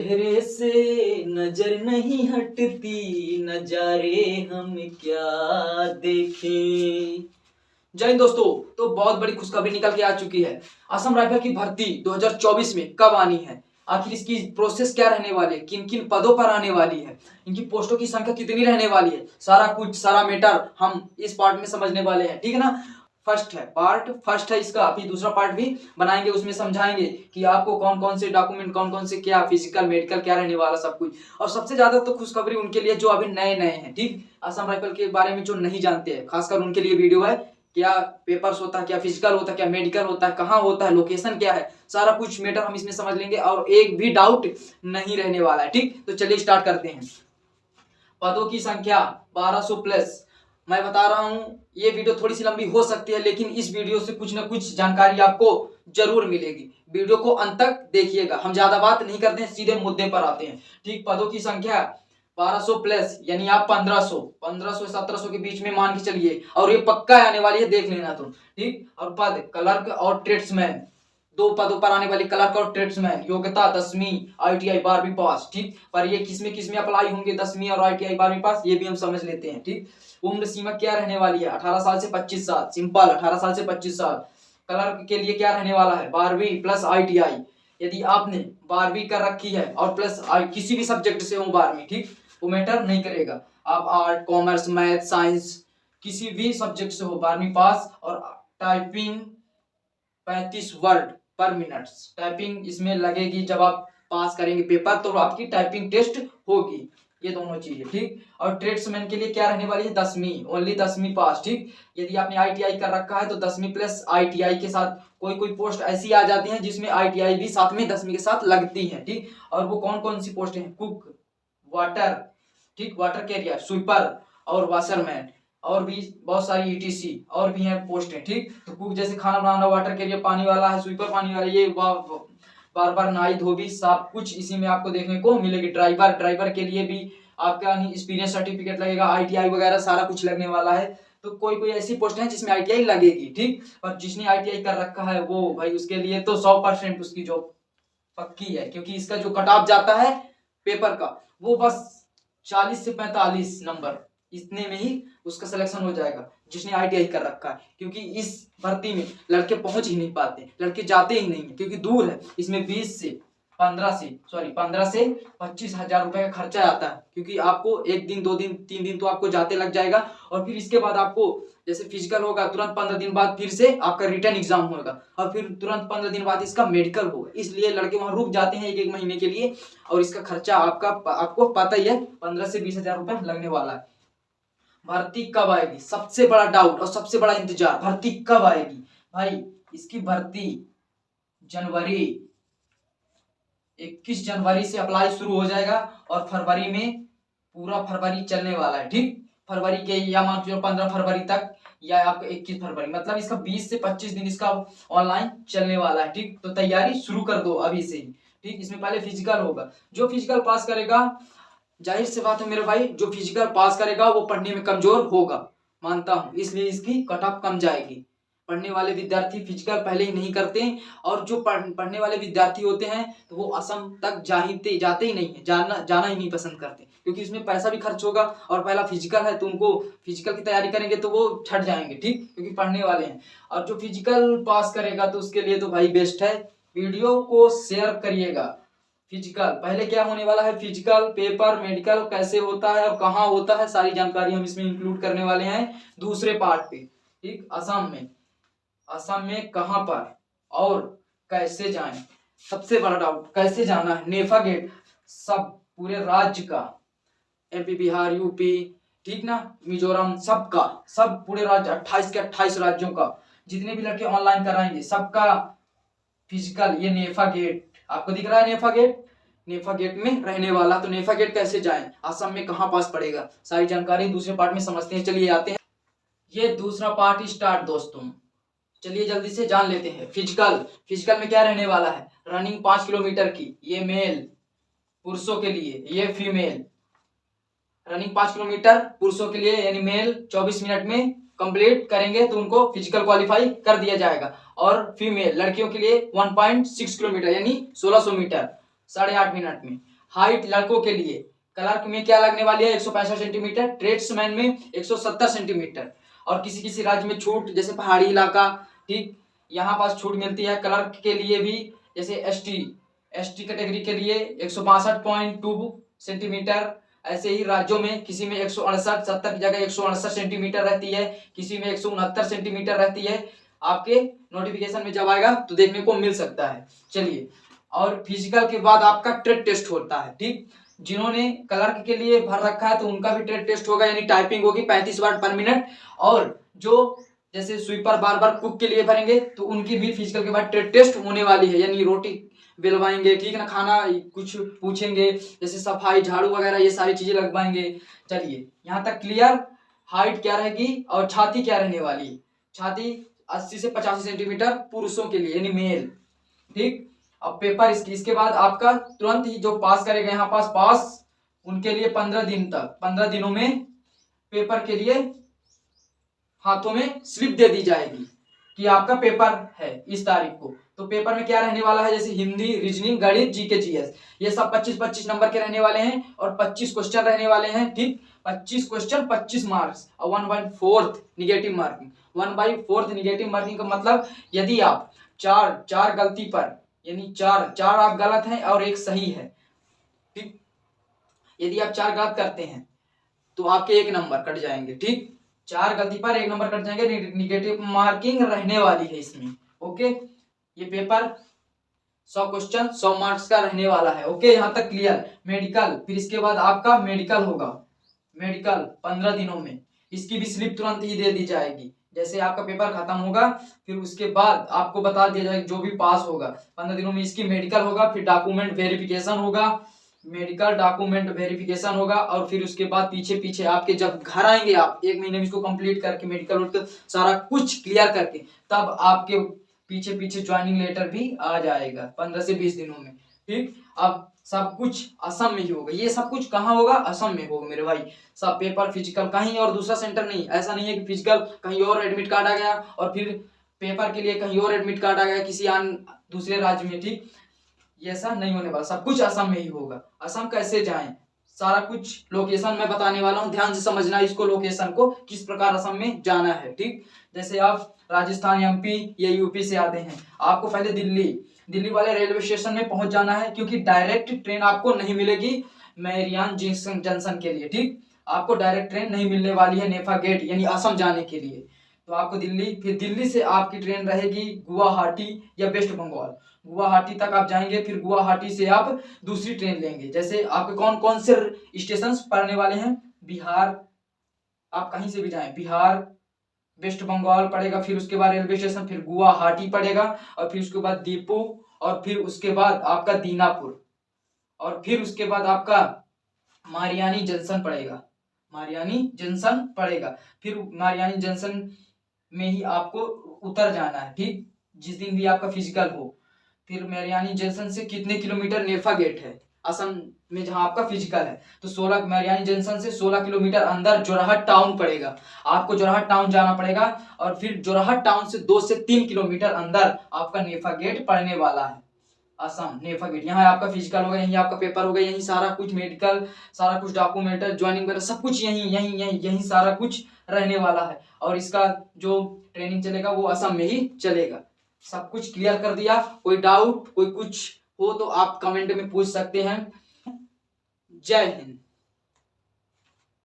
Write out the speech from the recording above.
चेहरे से नजर नहीं हटती, नजारे हम क्या देखें। जय हिंद दोस्तों। तो बहुत बड़ी खुशखबरी निकल के आ चुकी है। असम राइफल की भर्ती 2024 में कब आनी है, आखिर इसकी प्रोसेस क्या रहने वाली है, किन किन पदों पर आने वाली है, इनकी पोस्टों की संख्या कितनी रहने वाली है, सारा कुछ सारा मैटर हम इस पार्ट में समझने वाले हैं। ठीक है ना। फर्स्ट है इसका, अभी दूसरा पार्ट भी बनाएंगे, उसमें समझाएंगे कि आपको कौन कौन से डॉक्यूमेंट, कौन कौन से क्या फिजिकल मेडिकल क्या रहने वाला सब कुछ। और सबसे ज्यादा तो खुशखबरी उनके लिए जो अभी नए नए हैं, ठीक, असम राइफल के बारे में जो नहीं जानते हैं, खासकर उनके लिए वीडियो है। क्या पेपर्स होता है, क्या फिजिकल होता है, क्या मेडिकल होता है, कहाँ होता है, लोकेशन क्या है, सारा कुछ मैटर हम इसमें समझ लेंगे और एक भी डाउट नहीं रहने वाला है। ठीक, तो चलिए स्टार्ट करते हैं। पदों की संख्या 1200 प्लस। मैं बता रहा हूं, ये वीडियो थोड़ी सी लंबी हो सकती है, लेकिन इस वीडियो से कुछ ना कुछ जानकारी आपको जरूर मिलेगी। वीडियो को अंत तक देखिएगा। हम ज्यादा बात नहीं करते हैं, सीधे मुद्दे पर आते हैं। ठीक, पदों की संख्या 1200 प्लस, यानी आप 1500 1700 के बीच में मान के चलिए, और ये पक्का आने वाली है, देख लेना तुम। ठीक, और पद क्लर्क और ट्रेड्समैन, दो पदों पर आने वाली क्लर्क और ट्रेड्समैन। योग्यता 10वीं ITI 12वीं पास। ठीक, पर ये किसमें अप्लाई होंगे 10वीं और ITI 12वीं पास, ये भी हम समझ लेते हैं। ठीक, उम्र सीमा क्या रहने वाली है, 18 साल से 25 साल, सिंपल 18 साल से 25 साल। क्लर्क के लिए क्या रहने वाला है, 12वीं प्लस ITI। यदि आपने 12वीं कर रखी है और प्लस किसी भी सब्जेक्ट से हो 12वीं, ठीक, वो मैटर नहीं करेगा। आप आर्ट, कॉमर्स, मैथ, साइंस किसी भी सब्जेक्ट से हो, 12वीं पास। और टाइपिंग 35 वर्ड पर मिनट टाइपिंग इसमें लगेगी। जब आप पास करेंगे पेपर तो आपकी टाइपिंग टेस्ट होगी, ये दोनों चीजें। ठीक, और ट्रेड्समैन के लिए क्या रहने वाली है, 10वीं, ओनली 10वीं पास। ठीक, यदि आपने ITI कर रखा है तो 10वीं प्लस ITI के साथ कोई कोई पोस्ट ऐसी आ जाती है जिसमें ITI भी साथ में 10वीं के साथ लगती है। ठीक, और वो कौन कौन सी पोस्ट है, कुक, वाटर, ठीक, वाटर कैरियर, स्वीपर और वाशरमैन, और भी बहुत सारी ETC और भी हैं पोस्ट है। ठीक, तो कुक जैसे खाना बनाना, वाटर कैरियर पानी वाला है, स्वीपर पानी वाला, ये बार बार नहाई धोबी, सब कुछ इसी में आपको देखने को मिलेगी। ड्राइवर के लिए भी आपका एक्सपीरियंस सर्टिफिकेट लगेगा, ITI वगैरह सारा कुछ लगने वाला है। तो कोई कोई ऐसी पोस्ट है जिसमें ITI लगेगी। ठीक, और जिसने ITI कर रखा है वो भाई उसके लिए तो 100% उसकी जॉब पक्की है, क्योंकि इसका जो कट ऑफ जाता है पेपर का, वो बस 40 से 45 नंबर, इतने में ही उसका सिलेक्शन हो जाएगा जिसने ITI कर रखा है। क्योंकि इस भर्ती में लड़के पहुंच ही नहीं पाते, लड़के जाते ही नहीं है, क्योंकि दूर है। इसमें 15 से 25 हजार रुपए का खर्चा आता है, क्योंकि आपको 1 दिन 2 दिन 3 दिन तो आपको जाते लग जाएगा। और फिर इसके बाद आपको जैसे फिजिकल होगा, तुरंत 15 दिन बाद फिर से आपका रिटर्न एग्जाम होगा, और फिर तुरंत 15 दिन बाद इसका मेडिकल होगा। इसलिए लड़के वहां रुक जाते हैं 1 महीने के लिए, और इसका खर्चा आपको पता ही है, 15 से 20 हजार रुपए लगने वाला है। भर्ती कब आएगी, सबसे बड़ा डाउट और सबसे बड़ा इंतजार, भर्ती कब आएगी भाई। इसकी भर्ती जनवरी 21 जनवरी से अप्लाई शुरू हो जाएगा, और फरवरी में, पूरा फरवरी चलने वाला है। ठीक, फरवरी के या मान लो 15 फरवरी तक, या आपका 21 फरवरी, मतलब इसका 20 से 25 दिन इसका ऑनलाइन चलने वाला है। ठीक, तो तैयारी शुरू कर दो अभी से ही। ठीक, इसमें पहले फिजिकल होगा, जो फिजिकल पास करेगा, जाहिर सी बात है मेरे भाई, जो फिजिकल पास करेगा वो पढ़ने में कमजोर होगा, मानता हूं, इसलिए इसकी कट ऑफ कम जाएगी। पढ़ने वाले विद्यार्थी फिजिकल पहले ही नहीं करते, और जो पढ़ने वाले विद्यार्थी होते हैं तो वो असम तक जाते ही नहीं है, जाना ही नहीं पसंद करते, क्योंकि इसमें पैसा भी खर्च होगा, और पहला फिजिकल है तो उनको फिजिकल की तैयारी करेंगे तो वो छट जाएंगे। ठीक, क्योंकि पढ़ने वाले हैं। और जो फिजिकल पास करेगा तो उसके लिए तो भाई बेस्ट है। वीडियो को शेयर करिएगा। फिजिकल पहले क्या होने वाला है, फिजिकल, पेपर, मेडिकल कैसे होता है और कहाँ होता है, सारी जानकारी हम इसमें इंक्लूड करने वाले हैं दूसरे पार्ट पे। ठीक, असम में कहां पर और कैसे जाएं, सबसे बड़ा डाउट, कैसे जाना है, नेफा गेट, सब पूरे राज्य का, MP, बिहार, UP, ठीक ना, मिजोरम, सबका, सब पूरे राज्य 28 के 28 राज्यों का, जितने भी लड़के ऑनलाइन कराएंगे सबका फिजिकल, ये नेफा गेट आपको दिख रहा है, नेफा गेट में रहने वाला। तो नेफा गेट कैसे जाएं, असम में कहां पास पड़ेगा, सारी जानकारी दूसरे पार्ट में समझते हैं। चलिए आते हैं, ये दूसरा पार्ट स्टार्ट दोस्तों। चलिए जल्दी से जान लेते हैं। फिजिकल में क्या रहने वाला है, रनिंग 5 किलोमीटर की, ये मेल पुरुषों के लिए, ये फीमेल। रनिंग 5 किलोमीटर पुरुषों के लिए, यानी मेल 24 मिनट में कंप्लीट करेंगे तो उनको फिजिकल क्वालिफाई कर दिया जाएगा। और फीमेल लड़कियों के लिए 1.6 किलोमीटर यानी 1600 मीटर 8.5 मिनट में। हाइट लड़कों के लिए क्लर्क में क्या लगने वाली है 165 सेंटीमीटर, ट्रेड्समैन में 170 सेंटीमीटर। और किसी किसी राज्य में छूट, जैसे पहाड़ी इलाका, ठीक, यहाँ पास छूट मिलती है क्लर्क के लिए भी। जैसे एसटी कैटेगरी के लिए 162.2 सेंटीमीटर। ऐसे ही राज्यों में किसी में 168, 70 की जगह 168 सेंटीमीटर रहती है, किसी में 169 सेंटीमीटर रहती है। आपके नोटिफिकेशन में जब आएगा तो देखने को मिल सकता है। चलिए, और फिजिकल के बाद आपका ट्रेड टेस्ट होता है, ठीक। जिन्होंने क्लर्क के लिए भर रखा है तो उनका भी ट्रेड टेस्ट होगा, यानी टाइपिंग होगी 35 वर्ड पर मिनट। और जो जैसे स्वीपर बार बार कुक के लिए भरेंगे तो उनकी भी फिजिकल के बाद ट्रेड टेस्ट होने वाली है, यानी रोटी बेलवाएंगे, ठीक ना, खाना कुछ पूछेंगे, जैसे सफाई, झाड़ू वगैरह, ये सारी चीजें लगवाएंगे। चलिए, यहाँ तक क्लियर। हाइट क्या रहेगी और छाती क्या रहने वाली है? छाती 80 से 85 सेंटीमीटर पुरुषों के लिए, यानी मेल, ठीक। अब पेपर इसके बाद आपका तुरंत ही जो पास करेगा यहाँ पास उनके लिए 15 दिन तक, 15 दिनों में पेपर के लिए हाथों में स्लिप दे दी जाएगी कि आपका पेपर है इस तारीख को। तो पेपर में क्या रहने वाला है, जैसे हिंदी, रीजनिंग, गणित, जीके, जीएस, ये सब 25-25 नंबर के रहने वाले हैं और 25 क्वेश्चन रहने वाले हैं, ठीक। 25 क्वेश्चन 25 मार्क्स और 1/4 निगेटिव मार्किंग। 1/4 निगेटिव मार्किंग का मतलब यदि आप चार गलती पर, यानी चार आप गलत हैं और एक सही है, ठीक। यदि आप 4 गलत करते हैं तो आपके 1 नंबर कट जाएंगे, ठीक। 4 गलती पर 1 नंबर कट जाएंगे, निगेटिव मार्किंग रहने वाली है इसमें, ओके। ये पेपर 100 क्वेश्चन 100 मार्क्स का रहने वाला है, ओके। यहाँ तक क्लियर। मेडिकल, फिर इसके बाद आपका मेडिकल होगा, मेडिकल 15 दिनों में, इसकी भी स्लिप तुरंत ही दे दी जाएगी। जैसे आपका पेपर खत्म होगा फिर उसके बाद आपको बता दिया जाएगा, जो भी पास होगा 15 दिनों में इसकी मेडिकल होगा, फिर डॉक्यूमेंट वेरिफिकेशन होगा, मेडिकल डॉक्यूमेंट वेरिफिकेशन होगा। और फिर उसके बाद पीछे आपके जब घर आएंगे, आप 1 महीने में इसको कंप्लीट करके मेडिकल सारा कुछ क्लियर करके, तब आपके पीछे ज्वाइनिंग लेटर भी आ जाएगा 15 से 20 दिनों में, ठीक। अब सब कुछ असम में ही होगा। ये सब कुछ कहाँ होगा? असम में होगा मेरे भाई। सब पेपर फिजिकल कहीं और दूसरा सेंटर नहीं। ऐसा नहीं है कि फिजिकल कहीं और एडमिट कार्ड आ गया और फिर पेपर के लिए कहीं और एडमिट कार्ड आ गया किसी दूसरे राज्य में, ठीक। ये ऐसा नहीं होने वाला, सब कुछ असम में ही होगा। असम कैसे जाएं, सारा कुछ लोकेशन मैं बताने वाला हूँ, ध्यान से समझना इसको, लोकेशन को किस प्रकार असम में जाना है, ठीक। जैसे आप राजस्थान, एमपी या यूपी से आते हैं, आपको पहले दिल्ली वाले रेलवे स्टेशन में पहुंच जाना है, क्योंकि डायरेक्ट ट्रेन आपको नहीं मिलेगी मैरियान जंक्शन के लिए, ठीक। आपको डायरेक्ट ट्रेन नहीं मिलने वाली है नेफा गेट यानी असम जाने के लिए। तो आपको फिर दिल्ली से आपकी ट्रेन रहेगी गुवाहाटी या वेस्ट बंगाल। गुवाहाटी तक आप जाएंगे, फिर गुवाहाटी से आप दूसरी ट्रेन लेंगे। जैसे आपके कौन कौन से स्टेशन पड़ने वाले हैं, बिहार, आप कहीं से भी जाएं, बिहार, वेस्ट बंगाल पड़ेगा, फिर उसके बाद रेलवे स्टेशन, फिर गुवाहाटी पड़ेगा, और फिर उसके बाद दीपू, और फिर उसके बाद आपका दीनापुर, और फिर उसके बाद आपका मारियानी जंक्शन पड़ेगा, मारियानी जंक्शन पड़ेगा। फिर मारियानी जंक्शन में ही आपको उतर जाना है, ठीक, जिस दिन भी आपका फिजिकल हो। फिर मारियानी जंक्शन से कितने किलोमीटर नेफा गेट है असम में जहां आपका फिजिकल है, तो 16, मारियानी जंक्शन से 16 किलोमीटर अंदर जोरहाट टाउन पड़ेगा। आपको जोरहाट टाउन जाना पड़ेगा, और फिर जोरहाट टाउन से 2 से 3 किलोमीटर अंदर आपका नेफा गेट पड़ने वाला है, असम नेफा गेट। यहाँ आपका फिजिकल होगा, यहीं आपका पेपर होगा, यहीं सारा कुछ मेडिकल, सारा कुछ डॉक्यूमेंट, ज्वाइनिंग वगैरह सब कुछ यहीं सारा कुछ रहने वाला है। और इसका जो ट्रेनिंग चलेगा वो असम में ही चलेगा। सब कुछ क्लियर कर दिया। कोई डाउट, कोई कुछ हो तो आप कमेंट में पूछ सकते हैं। जय हिंद।